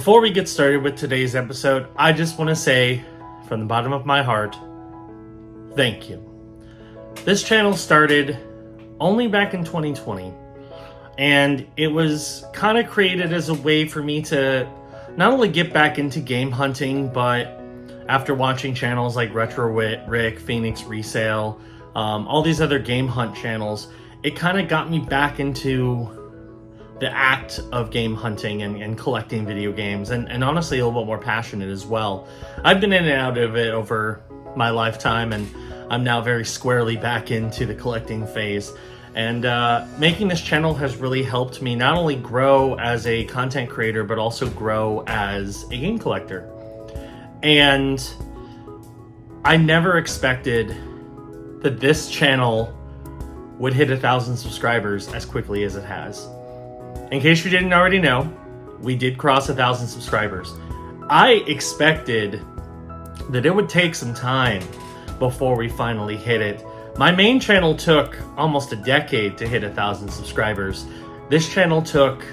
Before we get started with today's episode, I just want to say from the bottom of my heart, thank you. This channel started only back in 2020, and it was kind of created as a way for me to not only get back into game hunting, but after watching channels like Retro Rick, Phoenix Resale, all these other game hunt channels, it kind of got me back into the act of game hunting and collecting video games, and honestly a little bit more passionate as well. I've been in and out of it over my lifetime, and I'm now very squarely back into the collecting phase. And making this channel has really helped me not only grow as a content creator, but also grow as a game collector. And I never expected that this channel would hit 1,000 subscribers as quickly as it has. In case you didn't already know, we did cross 1,000 subscribers. I expected that it would take some time before we finally hit it. My main channel took almost a decade to hit 1,000 subscribers. This channel took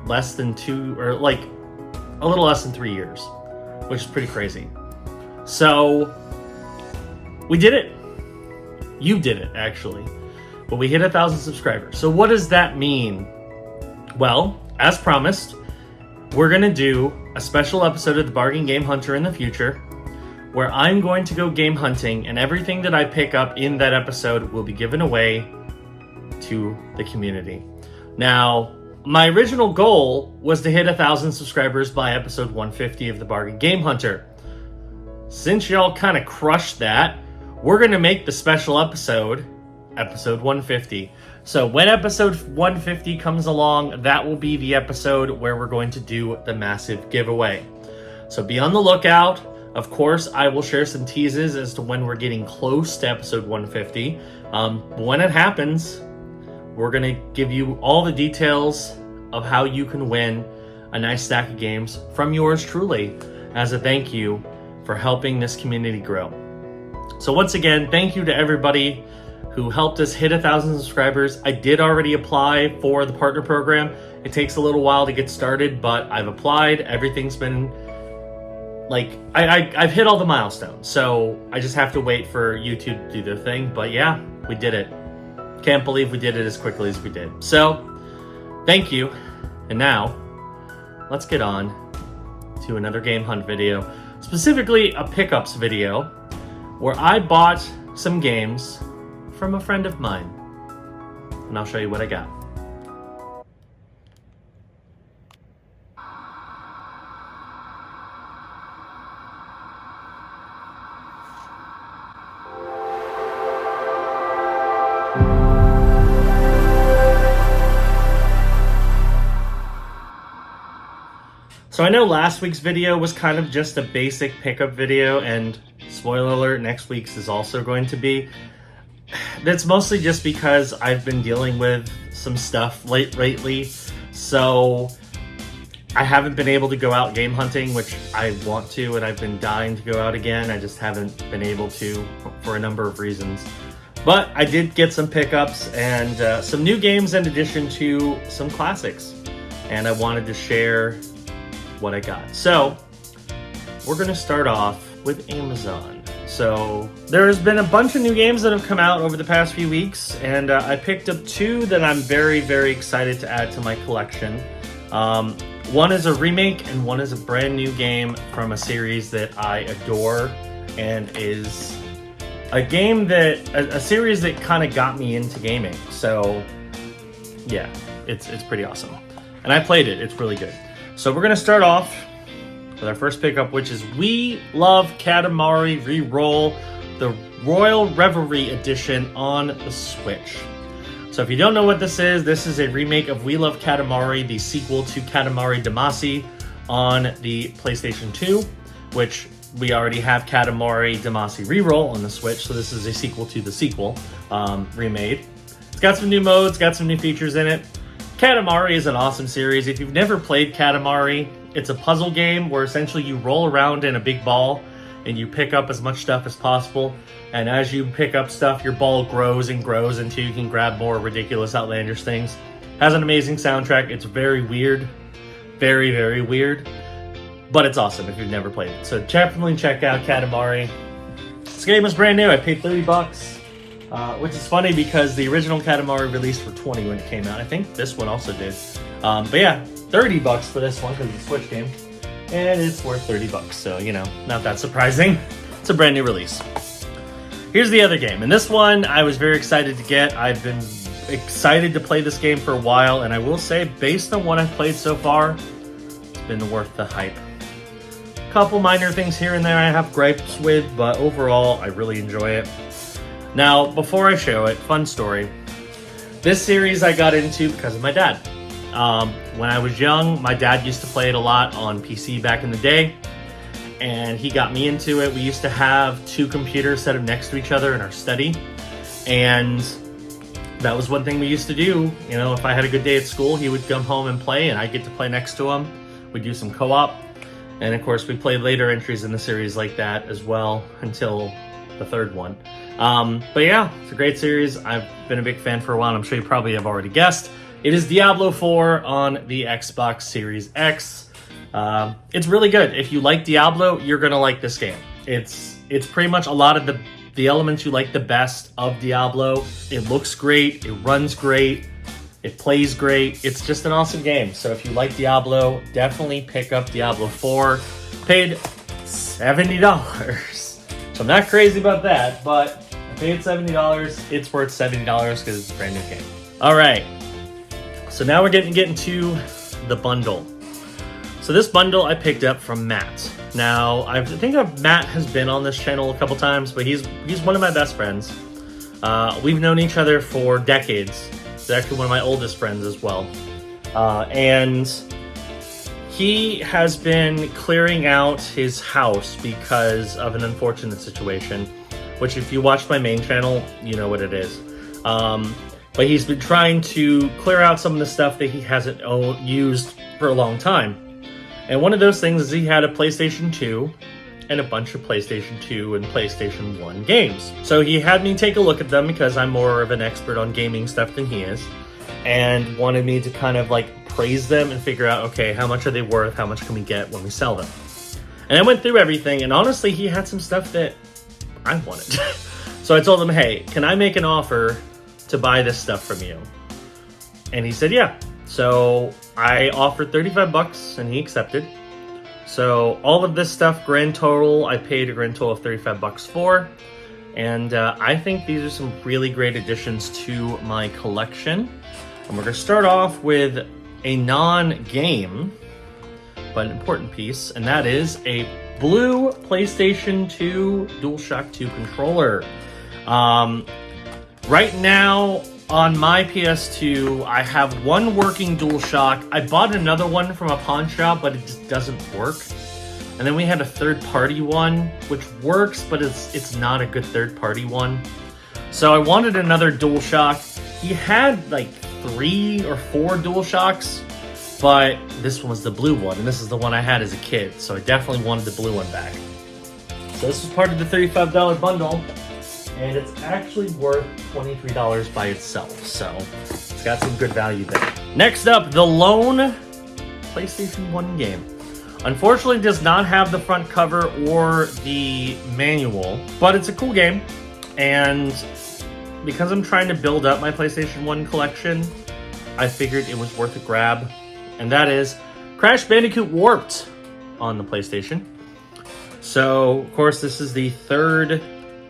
less than a little less than 3 years, which is pretty crazy. So we did it. You did it, actually. But we hit 1,000 subscribers. So what does that mean? Well, as promised, we're going to do a special episode of the Bargain Game Hunter in the future, where I'm going to go game hunting, and everything that I pick up in that episode will be given away to the community. Now, my original goal was to hit 1,000 subscribers by episode 150 of the Bargain Game Hunter. Since y'all kind of crushed that, we're going to make the special episode 150. So when episode 150 comes along, that will be the episode where we're going to do the massive giveaway. So be on the lookout. Of course, I will share some teases as to when we're getting close to episode 150. When it happens, we're going to give you all the details of how you can win a nice stack of games from yours truly as a thank you for helping this community grow. So once again, thank you to everybody who helped us hit 1,000 subscribers. I did already apply for the partner program. It takes a little while to get started, but I've applied. Everything's been I've hit all the milestones. So I just have to wait for YouTube to do their thing. But yeah, we did it. Can't believe we did it as quickly as we did. So thank you. And now let's get on to another game hunt video, specifically a pickups video where I bought some games from a friend of mine, and I'll show you what I got. So I know last week's video was kind of just a basic pickup video, and spoiler alert, next week's is also going to be. That's mostly just because I've been dealing with some stuff lately, so I haven't been able to go out game hunting, which I want to, and I've been dying to go out again. I just haven't been able to for a number of reasons. But I did get some pickups and some new games in addition to some classics, and I wanted to share what I got. So we're going to start off with Amazon. So there's been a bunch of new games that have come out over the past few weeks, and I picked up two that I'm very, very excited to add to my collection. One is a remake and one is a brand new game from a series that I adore, and is a series that kind of got me into gaming. So yeah, it's pretty awesome. And I played it, it's really good. So we're gonna start off with our first pickup, which is We Love Katamari Reroll, the Royal Revelry Edition on the Switch. So if you don't know what this is a remake of We Love Katamari, the sequel to Katamari Damacy on the PlayStation 2, which we already have Katamari Damacy Reroll on the Switch, so this is a sequel to the sequel, remade. It's got some new modes, got some new features in it. Katamari is an awesome series. If you've never played Katamari, it's a puzzle game where essentially you roll around in a big ball and you pick up as much stuff as possible. And as you pick up stuff, your ball grows and grows until you can grab more ridiculous, outlandish things. Has an amazing soundtrack. It's very weird. very, very weird, but it's awesome if you've never played it. So definitely check out Katamari. This game was brand new. I paid $30, which is funny because the original Katamari released for $20 when it came out. I think this one also did. But yeah, $30 for this one because it's a Switch game, and it's worth $30. So, you know, not that surprising. It's a brand new release. Here's the other game, and this one I was very excited to get. I've been excited to play this game for a while, and I will say, based on what I've played so far, it's been worth the hype. A couple minor things here and there I have gripes with, but overall, I really enjoy it. Now, before I show it, fun story. This series I got into because of my dad. When I was young, my dad used to play it a lot on PC back in the day, and he got me into it. We used to have 2 computers set up next to each other in our study, and that was one thing we used to do. You know, if I had a good day at school, he would come home and play, and I'd get to play next to him. We'd do some co-op, and of course, we played later entries in the series like that as well until the 3rd one. But yeah, it's a great series. I've been a big fan for a while, and I'm sure you probably have already guessed. It is Diablo 4 on the Xbox Series X. It's really good. If you like Diablo, you're gonna like this game. It's pretty much a lot of the elements you like the best of Diablo. It looks great, it runs great, it plays great. It's just an awesome game. So if you like Diablo, definitely pick up Diablo 4. Paid $70. So I'm not crazy about that, but I paid $70. It's worth $70 because it's a brand new game. All right, so now we're getting to the bundle. So this bundle I picked up from Matt. Now, I think Matt has been on this channel a couple times, but he's one of my best friends. We've known each other for decades. He's actually one of my oldest friends as well. And he has been clearing out his house because of an unfortunate situation, which if you watch my main channel, you know what it is. But he's been trying to clear out some of the stuff that he hasn't used for a long time. And one of those things is he had a PlayStation 2 and a bunch of PlayStation 2 and PlayStation 1 games. So he had me take a look at them because I'm more of an expert on gaming stuff than he is, and wanted me to kind of like praise them and figure out, okay, how much are they worth? How much can we get when we sell them? And I went through everything, and honestly, he had some stuff that I wanted. So I told him, hey, can I make an offer to buy this stuff from you? And he said, yeah. So I offered $35 and he accepted. So all of this stuff, grand total, I paid a grand total of $35 for. And I think these are some really great additions to my collection. And we're gonna start off with a non-game, but an important piece, and that is a blue PlayStation 2 DualShock 2 controller. Right now, on my PS2, I have one working DualShock. I bought another one from a pawn shop, but it just doesn't work. And then we had a third-party one, which works, but it's not a good third-party one. So I wanted another DualShock. He had like 3 or 4 DualShocks, but this one was the blue one, and this is the one I had as a kid, so I definitely wanted the blue one back. So this was part of the $35 bundle, and it's actually worth $23 by itself, so it's got some good value there. Next up, the lone PlayStation 1 game. Unfortunately, does not have the front cover or the manual, but it's a cool game, and because I'm trying to build up my PlayStation 1 collection, I figured it was worth a grab, and that is Crash Bandicoot Warped on the PlayStation. So, of course, this is the third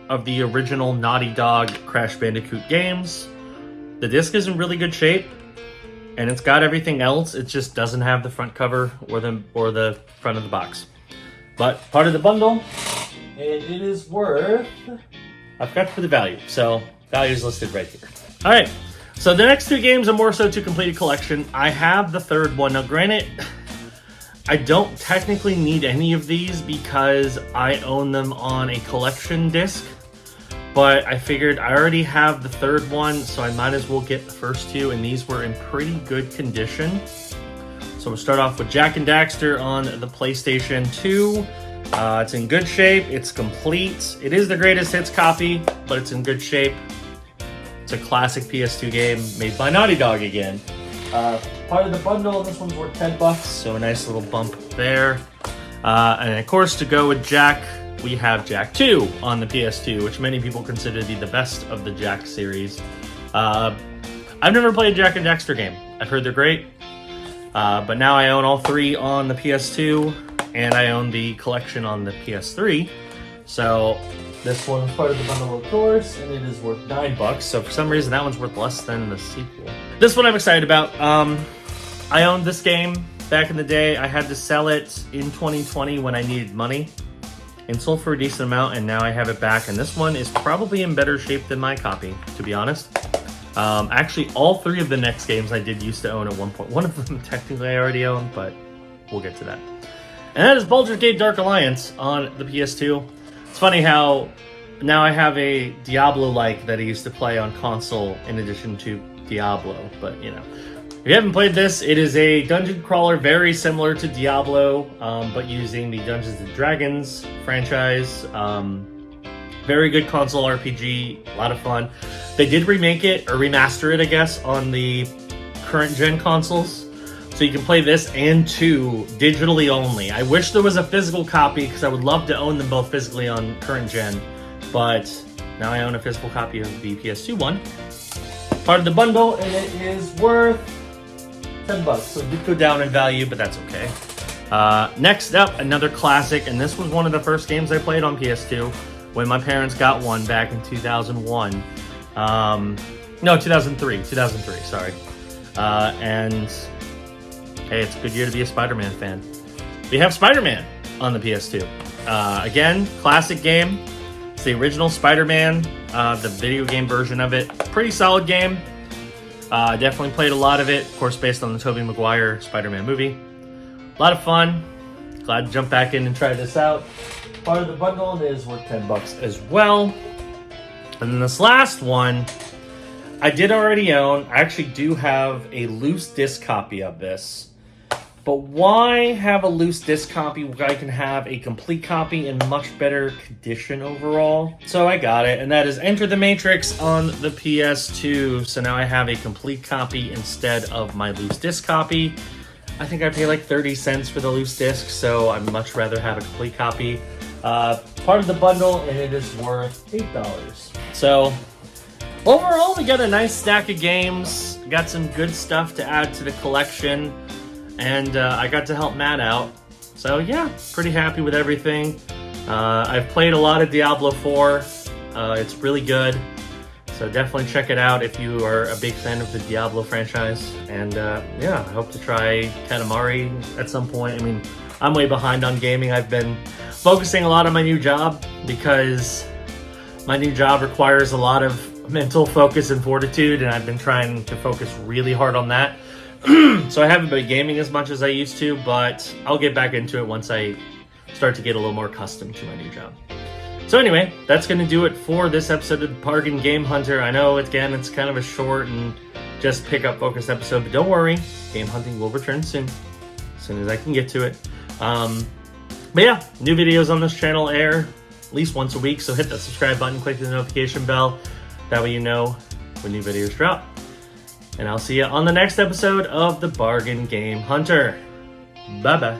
of the original Naughty Dog Crash Bandicoot games. The disc is in really good shape, and it's got everything else. It just doesn't have the front cover or the front of the box. But part of the bundle, and it is worth, I forgot to put the value, so value is listed right here. All right, so the next 2 games are more so to complete a collection. I have the third one. Now, granted, I don't technically need any of these because I own them on a collection disc, but I figured I already have the third one, so I might as well get the first 2, and these were in pretty good condition. So we'll start off with Jak and Daxter on the PlayStation 2. It's in good shape, it's complete. It is the greatest hits copy, but it's in good shape. It's a classic PS2 game made by Naughty Dog again. part of the bundle. This one's worth $10, so a nice little bump there. And of course, to go with Jack, we have Jack 2 on the PS2, which many people consider to be the best of the Jack series. I've never played a Jack and Daxter game. I've heard they're great, but now I own all 3 on the PS2, and I own the collection on the PS3. So this one is part of the bundle, of course, and it is worth $9. So for some reason, that one's worth less than the sequel. This one I'm excited about. I owned this game back in the day. I had to sell it in 2020 when I needed money, and sold for a decent amount, and now I have it back. And this one is probably in better shape than my copy, to be honest. Actually, all 3 of the next games I did used to own at one point. One of them technically I already own, but we'll get to that. And that is Baldur's Gate Dark Alliance on the PS2. It's funny how now I have a Diablo-like that I used to play on console in addition to Diablo, but you know. If you haven't played this, it is a dungeon crawler very similar to Diablo, but using the Dungeons & Dragons franchise. Very good console RPG, a lot of fun. They did remake it, or remaster it, I guess, on the current gen consoles. So you can play this and 2 digitally only. I wish there was a physical copy, because I would love to own them both physically on current gen. But now I own a physical copy of the PS2 one. Part of the bundle, and it is worth $10. So it did go down in value, but that's okay. Next up, another classic, and this was one of the first games I played on PS2 when my parents got one back in 2001. No, 2003, sorry. And hey, it's a good year to be a Spider-Man fan. We have Spider-Man on the PS2. Again, classic game. It's the original Spider-Man, the video game version of it. Pretty solid game. Definitely played a lot of it, of course, based on the Tobey Maguire Spider-Man movie. A lot of fun. Glad to jump back in and try this out. Part of the bundle, and it is worth $10 as well. And then this last one, I did already own. I actually do have a loose disc copy of this. But why have a loose disc copy where I can have a complete copy in much better condition overall? So I got it, and that is Enter the Matrix on the PS2. So now I have a complete copy instead of my loose disc copy. I think I pay like 30 cents for the loose disc, so I'd much rather have a complete copy. Part of the bundle, and it is worth $8. So overall, we got a nice stack of games. Got some good stuff to add to the collection. And I got to help Matt out. So yeah, pretty happy with everything. I've played a lot of Diablo 4. It's really good. So definitely check it out if you are a big fan of the Diablo franchise. And yeah, I hope to try Katamari at some point. I mean, I'm way behind on gaming. I've been focusing a lot on my new job because my new job requires a lot of mental focus and fortitude, and I've been trying to focus really hard on that. So I haven't been gaming as much as I used to, but I'll get back into it once I start to get a little more accustomed to my new job. So anyway, that's going to do it for this episode of Bargain Game Hunter. I know, again, it's kind of a short and just pick-up focused episode, but don't worry, game hunting will return soon, as soon as I can get to it. But yeah, new videos on this channel air at least once a week, so hit that subscribe button, click the notification bell, that way you know when new videos drop. And I'll see you on the next episode of the Bargain Game Hunter. Bye-bye.